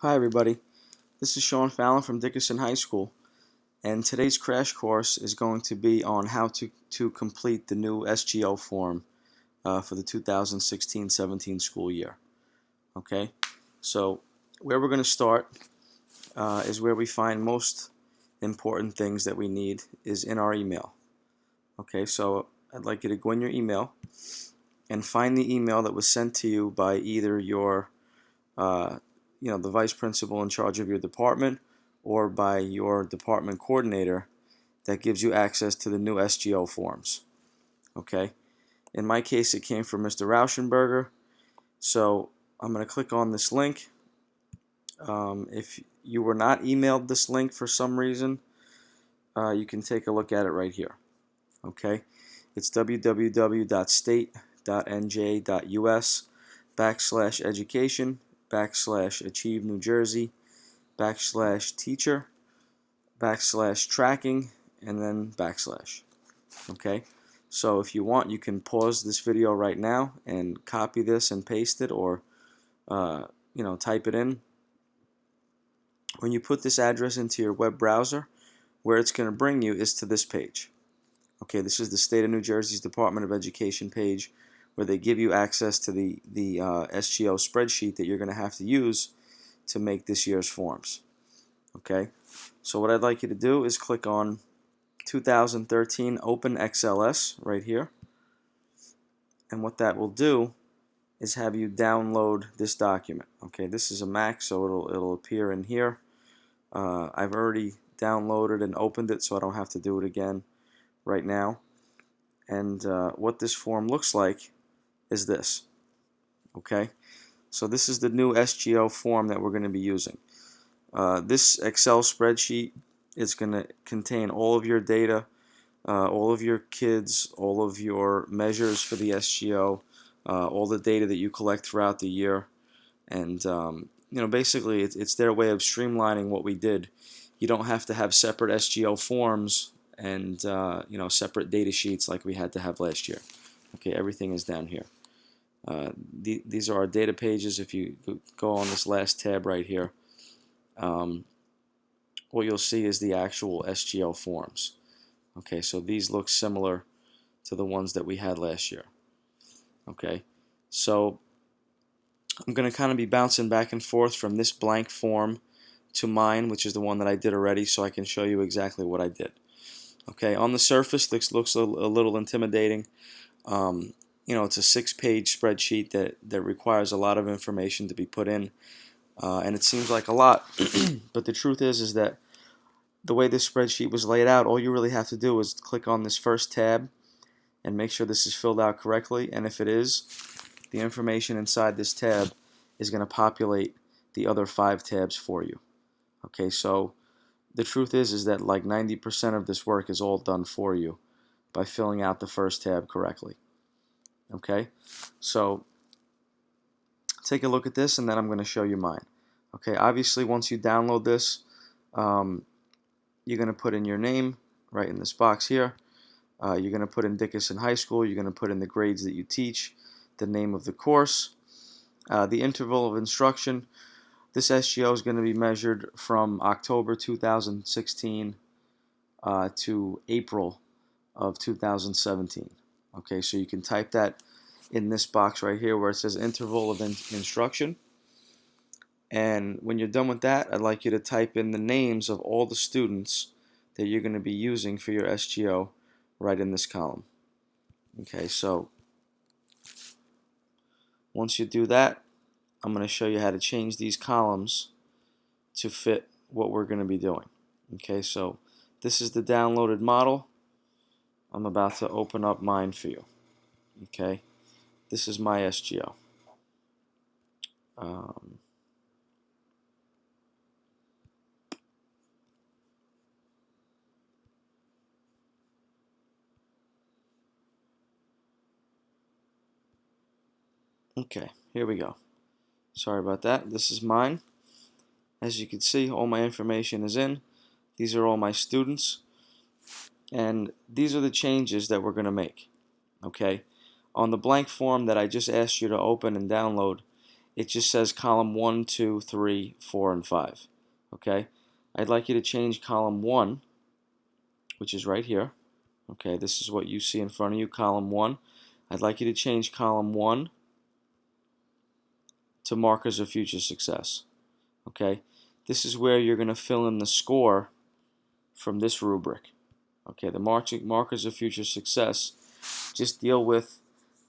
Hi everybody, this is Sean Fallon from Dickerson High School, and today's crash course is going to be on how to complete the new SGO form for the 2016-17 school year. Okay, so where we're going to start is where we find most important things that we need is in our email. Okay, so I'd like you to go in your email and find the email that was sent to you by either your the vice principal in charge of your department or by your department coordinator that gives you access to the new SGO forms. Okay, in my case it came from Mr. Rauschenberger, so I'm going to click on this link. If you were not emailed this link for some reason, you can take a look at it right here. Okay, it's www.state.nj.us/education/achieve New Jersey/teacher/tracking and then /. Okay, so if you want, you can pause this video right now and copy this and paste it, or type it in. When you put this address into your web browser, where it's going to bring you is to this page. Okay, this is the State of New Jersey's Department of Education page, where they give you access to the SGO spreadsheet that you're going to have to use to make this year's forms. Okay, so what I'd like you to do is click on 2013 Open XLS right here, and what that will do is have you download this document. Okay, this is a Mac, so it'll appear in here. I've already downloaded and opened it, so I don't have to do it again right now. And what this form looks like is this. Okay, so this is the new SGO form that we're going to be using. This Excel spreadsheet is going to contain all of your data, all of your kids, all of your measures for the SGO, all the data that you collect throughout the year, and basically it's their way of streamlining what we did. You don't have to have separate SGO forms and separate data sheets like we had to have last year. Okay, everything is down here. These are our data pages. If you go on this last tab right here, what you'll see is the actual SGO forms. Okay, so these look similar to the ones that we had last year. Okay, so I'm going to kind of be bouncing back and forth from this blank form to mine, which is the one that I did already, so I can show you exactly what I did. Okay, on the surface, this looks a little intimidating. It's a 6-page spreadsheet that requires a lot of information to be put in, and it seems like a lot, but the truth is that the way this spreadsheet was laid out, all you really have to do is click on this first tab and make sure this is filled out correctly, and if it is, the information inside this tab is going to populate the other 5 tabs for you. Okay, so the truth is that like 90% of this work is all done for you by filling out the first tab correctly. Okay, so take a look at this, and then I'm going to show you mine. Okay, obviously once you download this, you're going to put in your name right in this box here. You're going to put in Dickerson High School. You're going to put in the grades that you teach, the name of the course, the interval of instruction. This SGO is going to be measured from October 2016 to April of 2017. Okay, so you can type that in this box right here where it says interval of instruction. And when you're done with that, I'd like you to type in the names of all the students that you're going to be using for your SGO right in this column. Okay, so once you do that, I'm going to show you how to change these columns to fit what we're going to be doing. Okay, so this is the downloaded model. I'm about to open up mine for you. Okay, this is my SGO. Okay, here we go. Sorry about that. This is mine. As you can see, all my information is in. These are all my students. And these are the changes that we're going to make. Okay, on the blank form that I just asked you to open and download, it just says column 1, 2, 3, 4, and 5. Okay? I'd like you to change column 1, which is right here. Okay, this is what you see in front of you, column 1. I'd like you to change column 1 to markers of future success. Okay? This is where you're going to fill in the score from this rubric. Okay, the markers of future success just deal with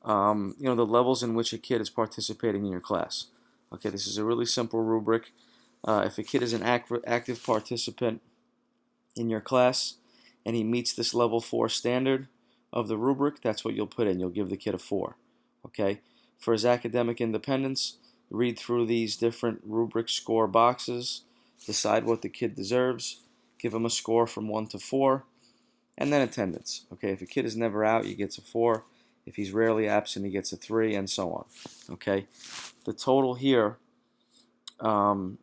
the levels in which a kid is participating in your class. Okay, this is a really simple rubric. If a kid is an active participant in your class and he meets this level 4 standard of the rubric, that's what you'll put in. You'll give the kid a 4. Okay, for his academic independence, read through these different rubric score boxes, decide what the kid deserves, give him a score from 1 to 4, and then attendance. Okay, if a kid is never out, he gets a 4. If he's rarely absent, he gets a 3, and so on. Okay, the total here, the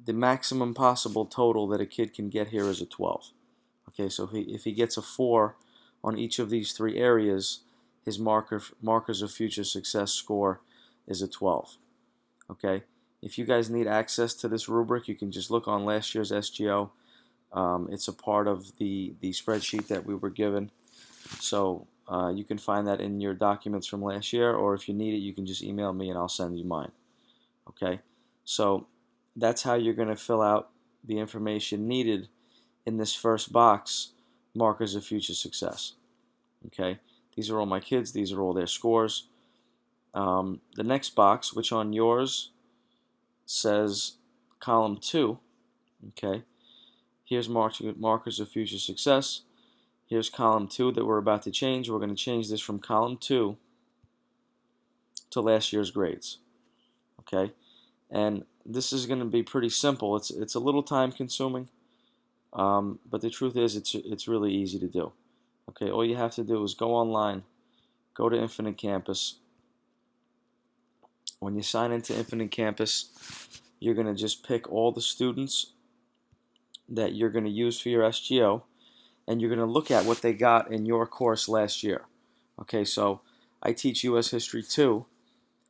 maximum possible total that a kid can get here is a 12. Okay, so if he gets a 4 on each of these 3 areas, his markers of future success score is a 12. Okay, if you guys need access to this rubric, you can just look on last year's SGO. It's a part of the spreadsheet that we were given. So you can find that in your documents from last year, or if you need it, you can just email me and I'll send you mine. Okay, so that's how you're going to fill out the information needed in this first box, markers of future success. Okay, these are all my kids, these are all their scores. The next box, which on yours says column 2, okay, here's markers of future success. Here's column 2 that we're about to change. We're going to change this from column 2 to last year's grades. Okay, and this is going to be pretty simple. It's a little time consuming, but the truth is it's really easy to do. Okay, all you have to do is go online, go to Infinite Campus. When you sign into Infinite Campus, you're going to just pick all the students that you're going to use for your SGO, and you're going to look at what they got in your course last year. Okay, so I teach U.S. History 2,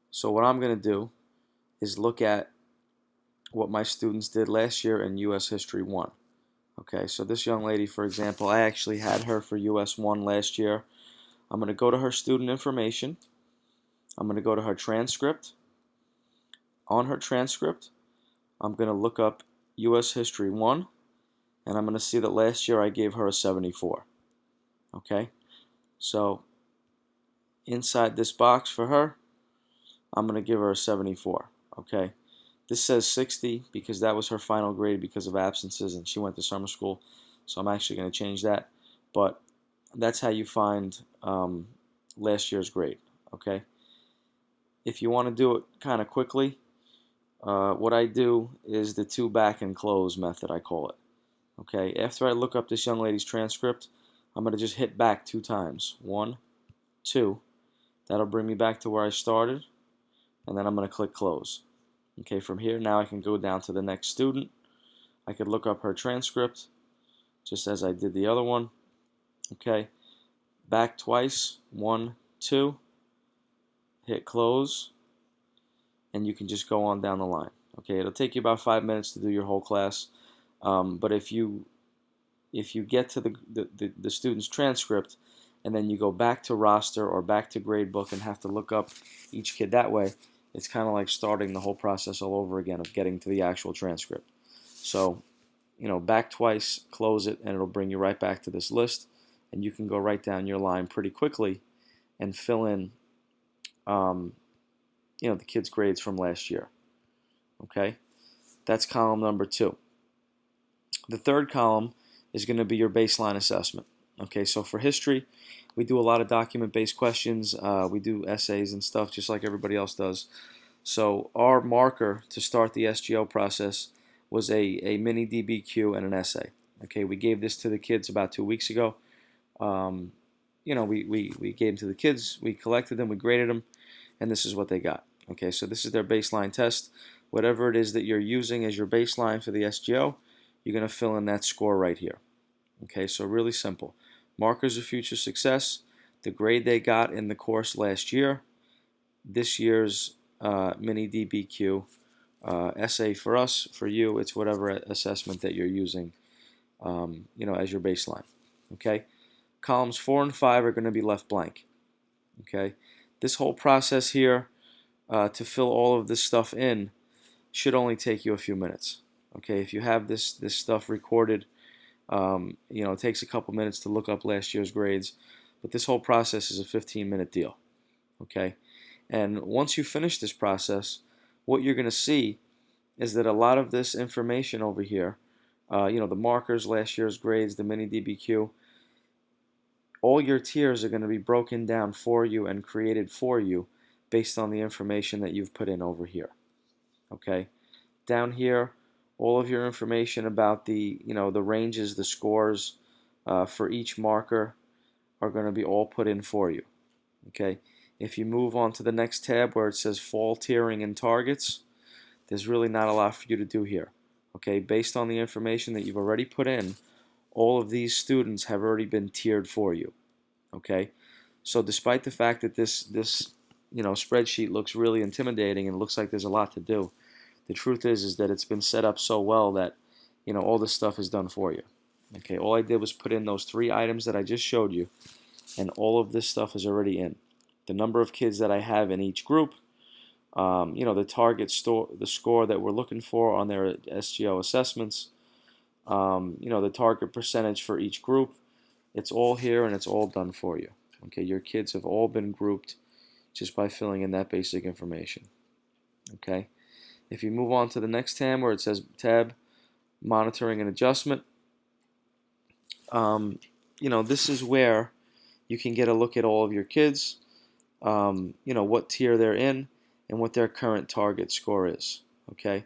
so what I'm going to do is look at what my students did last year in U.S. History 1. Okay, so this young lady, for example, I actually had her for U.S. 1 last year. I'm going to go to her student information. I'm going to go to her transcript. On her transcript, I'm going to look up U.S. History 1, and I'm going to see that last year I gave her a 74. Okay, so inside this box for her, I'm going to give her a 74. Okay, this says 60 because that was her final grade because of absences and she went to summer school, so I'm actually going to change that, but that's how you find last year's grade. Okay, if you want to do it kind of quickly, what I do is the 2 back and close method, I call it. Okay, after I look up this young lady's transcript, I'm going to just hit back 2 times. 1, 2. That'll bring me back to where I started, and then I'm going to click close. Okay, from here, now I can go down to the next student. I could look up her transcript, just as I did the other one. Okay, back twice. 1, 2. Hit close, and you can just go on down the line. Okay, it'll take you about 5 minutes to do your whole class, but if you get to the student's transcript and then you go back to roster or back to gradebook and have to look up each kid that way, it's kind of like starting the whole process all over again of getting to the actual transcript. So, back twice, close it, and it'll bring you right back to this list, and you can go right down your line pretty quickly and fill in the kids' grades from last year. Okay, that's column number 2. The third column is going to be your baseline assessment. Okay, so for history, we do a lot of document-based questions. We do essays and stuff just like everybody else does. So our marker to start the SGO process was a mini DBQ and an essay. Okay, we gave this to the kids about 2 weeks ago. We gave them to the kids, we collected them, we graded them, and this is what they got. Okay, so this is their baseline test. Whatever it is that you're using as your baseline for the SGO, you're going to fill in that score right here. Okay, so really simple. Markers of future success, the grade they got in the course last year, this year's mini DBQ, essay for us, for you, it's whatever assessment that you're using, as your baseline. Okay, columns 4 and 5 are going to be left blank. Okay, this whole process here to fill all of this stuff in should only take you a few minutes. Okay, if you have this stuff recorded, it takes a couple minutes to look up last year's grades, but this whole process is a 15-minute deal. Okay, and once you finish this process, what you're going to see is that a lot of this information over here, the markers, last year's grades, the mini DBQ, all your tiers are going to be broken down for you and created for you based on the information that you've put in over here. Okay, down here, all of your information about the ranges, the scores for each marker are going to be all put in for you. Okay, if you move on to the next tab where it says fall tiering and targets, there's really not a lot for you to do here. Okay, based on the information that you've already put in, all of these students have already been tiered for you. Okay, so despite the fact that this spreadsheet looks really intimidating and looks like there's a lot to do, the truth is that it's been set up so well that all this stuff is done for you. Okay, all I did was put in those 3 items that I just showed you, and all of this stuff is already in. The number of kids that I have in each group, the target the score that we're looking for on their SGO assessments, the target percentage for each group. It's all here and it's all done for you. Okay, your kids have all been grouped just by filling in that basic information. Okay, if you move on to the next tab where it says tab monitoring and adjustment, this is where you can get a look at all of your kids, what tier they're in and what their current target score is. Okay,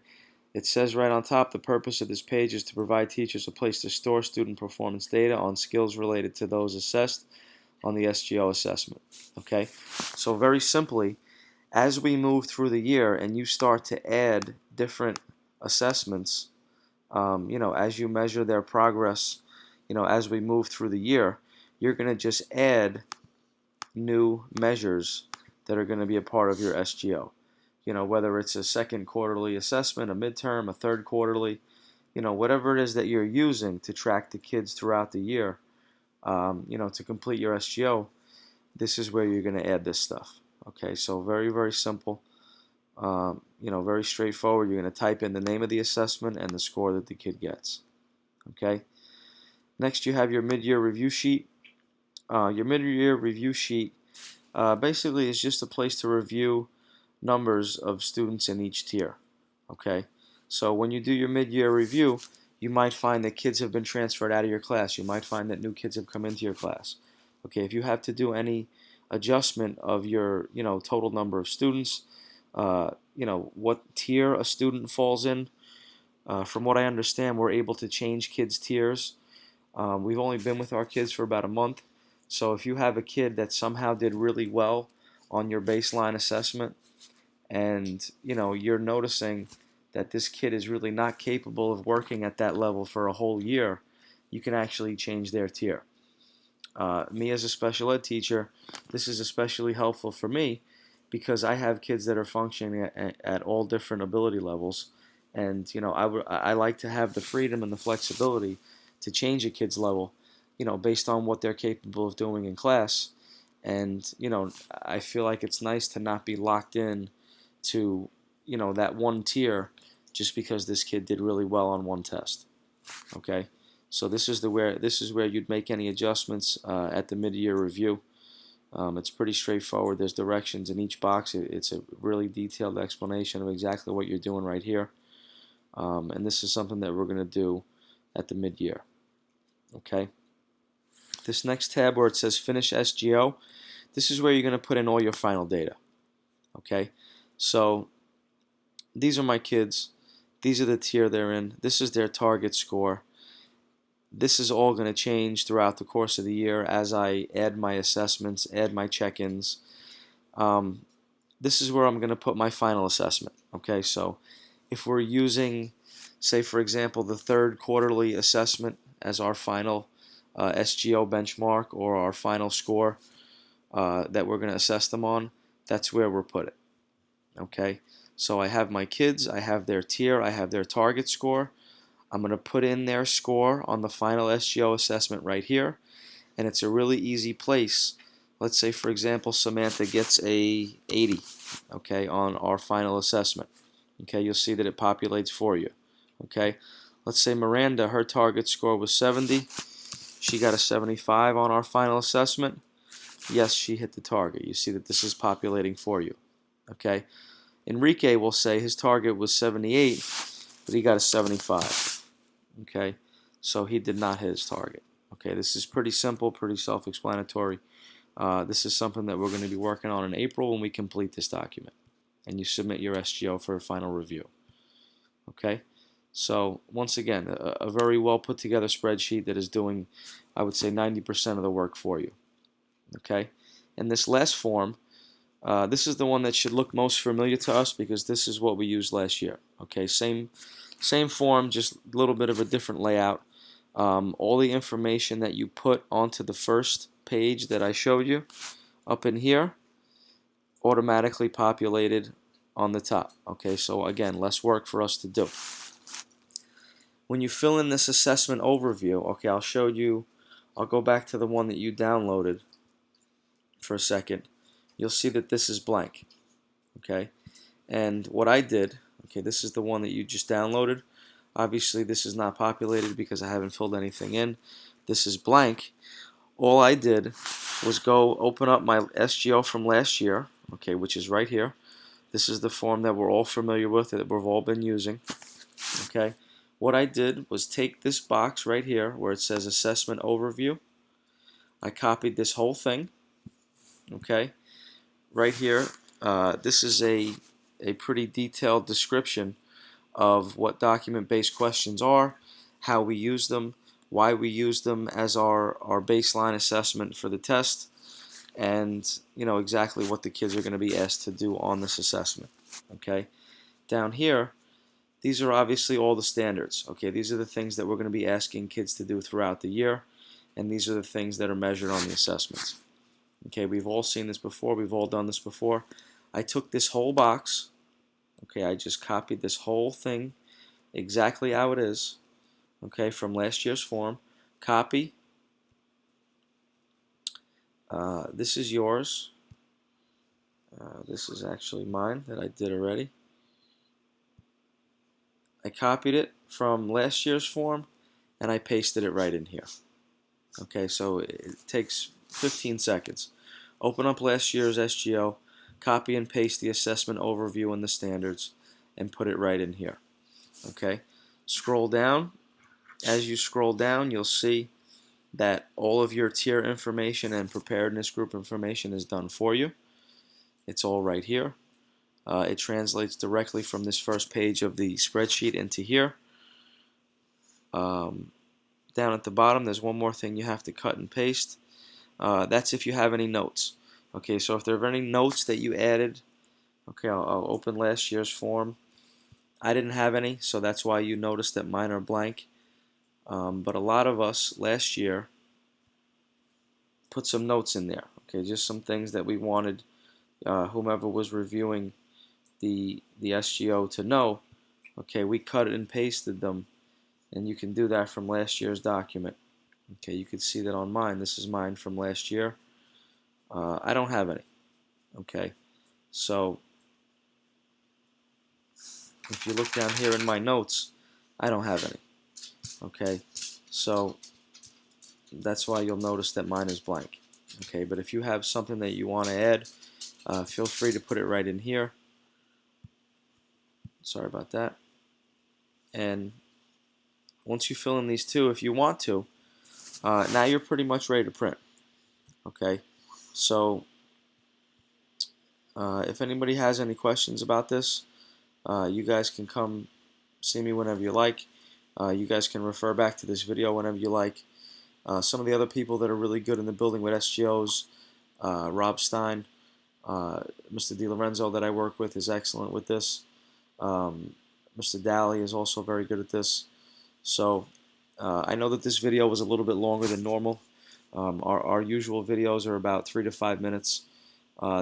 it says right on top, the purpose of this page is to provide teachers a place to store student performance data on skills related to those assessed on the SGO assessment. Okay, so very simply, as we move through the year and you start to add different assessments, as you measure their progress, as we move through the year, you're going to just add new measures that are going to be a part of your SGO. Whether it's a second quarterly assessment, a midterm, a third quarterly, whatever it is that you're using to track the kids throughout the year, to complete your SGO, this is where you're going to add this stuff. Okay, so very, very simple, very straightforward. You're going to type in the name of the assessment and the score that the kid gets. Okay, next you have your mid-year review sheet. Your mid-year review sheet basically is just a place to review numbers of students in each tier. Okay, so when you do your mid-year review, you might find that kids have been transferred out of your class. You might find that new kids have come into your class. Okay, if you have to do any adjustment of your total number of students, what tier a student falls in, from what I understand, we're able to change kids' tiers. We've only been with our kids for about a month, so if you have a kid that somehow did really well on your baseline assessment, and you're noticing that this kid is really not capable of working at that level for a whole year, you can actually change their tier. Me as a special ed teacher, this is especially helpful for me because I have kids that are functioning at all different ability levels, and I like to have the freedom and the flexibility to change a kid's level, based on what they're capable of doing in class. And I feel like it's nice to not be locked in to that one tier just because this kid did really well on one test. Okay, so this is where you'd make any adjustments at the mid-year review. It's pretty straightforward. There's directions in each box. It's a really detailed explanation of exactly what you're doing right here, and this is something that we're going to do at the mid-year. Okay, this next tab where it says finish SGO, this is where you're going to put in all your final data. Okay, so these are my kids. These are the tier they're in. This is their target score. This is all going to change throughout the course of the year as I add my assessments, add my check-ins. This is where I'm going to put my final assessment. Okay, so if we're using, say for example, the third quarterly assessment as our final SGO benchmark or our final score that we're going to assess them on, that's where we'll put it. Okay, so I have my kids, I have their tier, I have their target score. I'm going to put in their score on the final SGO assessment right here, and it's a really easy place. Let's say, for example, Samantha gets a 80, okay, on our final assessment. Okay, you'll see that it populates for you. Okay, let's say Miranda, her target score was 70. She got a 75 on our final assessment. Yes, she hit the target. You see that this is populating for you. Okay, Enrique will say his target was 78, but he got a 75. Okay, so he did not hit his target. Okay, this is pretty simple, pretty self-explanatory. This is something that we're going to be working on in April when we complete this document and you submit your SGO for a final review. Okay, so once again, a very well put together spreadsheet that is doing, I would say, 90% of the work for you. Okay, and this last form, this is the one that should look most familiar to us because this is what we used last year. Okay, same form, just a little bit of a different layout. All the information that you put onto the first page that I showed you up in here automatically populated on the top. Okay, so again, less work for us to do. When you fill in this assessment overview, okay, I'll go back to the one that you downloaded for a second. You'll see that this is blank. Okay, and what I did, okay, this is the one that you just downloaded. Obviously this is not populated because I haven't filled anything in. This is blank. All I did was go open up my SGO from last year, okay, which is right here. This is the form that we're all familiar with, that we've all been using. Okay, what I did was take this box right here where it says Assessment Overview. I copied this whole thing. Okay, right here, this is a pretty detailed description of what document-based questions are, how we use them, why we use them as our baseline assessment for the test, and exactly what the kids are going to be asked to do on this assessment. Okay, down here, these are obviously all the standards. Okay, these are the things that we're going to be asking kids to do throughout the year, and these are the things that are measured on the assessments. Okay, we've all seen this before, we've all done this before. I took this whole box, okay, I just copied this whole thing exactly how it is, okay, from last year's form. Copy. This is yours. This is actually mine that I did already. I copied it from last year's form and I pasted it right in here. Okay, so it takes 15 seconds. Open up last year's SGO, copy and paste the assessment overview and the standards, and put it right in here. Okay, scroll down. As you scroll down, you'll see that all of your tier information and preparedness group information is done for you. It's all right here. It translates directly from this first page of the spreadsheet into here. Down at the bottom, there's one more thing you have to cut and paste. That's if you have any notes. Okay, so if there are any notes that you added, okay, I'll open last year's form. I didn't have any, so that's why you notice that mine are blank. But a lot of us last year put some notes in there. Okay, just some things that we wanted whomever was reviewing the SGO to know. Okay, we cut and pasted them, and you can do that from last year's document. Okay, you can see that on mine. This is mine from last year. I don't have any. Okay, so if you look down here in my notes, I don't have any. Okay, so that's why you'll notice that mine is blank. Okay, but if you have something that you want to add, feel free to put it right in here. Sorry about that. And once you fill in these two, if you want to, now you're pretty much ready to print. Okay, so if anybody has any questions about this, you guys can come see me whenever you like. You guys can refer back to this video whenever you like. Some of the other people that are really good in the building with SGOs, Rob Stein, Mr. DiLorenzo that I work with is excellent with this. Mr. Daly is also very good at this. So I know that this video was a little bit longer than normal. Our usual videos are about 3 to 5 minutes.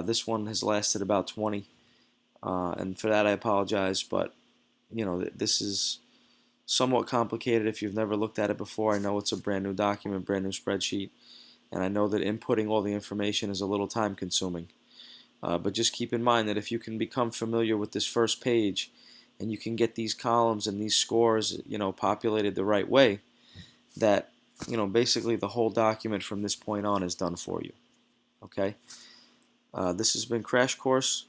This one has lasted about 20. and for that I apologize, but this is somewhat complicated if you've never looked at it before. I know it's a brand new document, brand new spreadsheet, and I know that inputting all the information is a little time consuming. But just keep in mind that if you can become familiar with this first page and you can get these columns and these scores, populated the right way, that, basically the whole document from this point on is done for you. Okay? This has been Crash Course.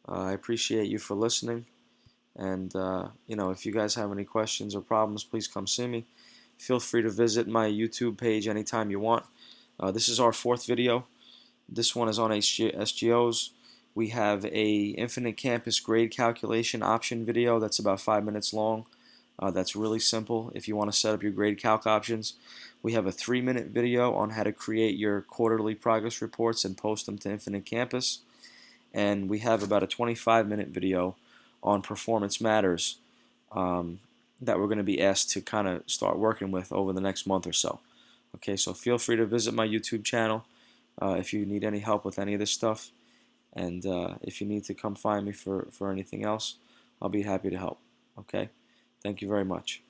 I appreciate you for listening. And, if you guys have any questions or problems, please come see me. Feel free to visit my YouTube page anytime you want. This is our 4th video. This one is on SGOs. We have a infinite campus grade calculation option video that's about 5 minutes long. That's really simple if you want to set up your grade calc options. We have a 3-minute video on how to create your quarterly progress reports and post them to Infinite Campus. And we have about a 25-minute video on performance matters that we're going to be asked to kind of start working with over the next month or so. Okay, so feel free to visit my YouTube channel if you need any help with any of this stuff. And if you need to come find me for anything else, I'll be happy to help. Okay? Thank you very much.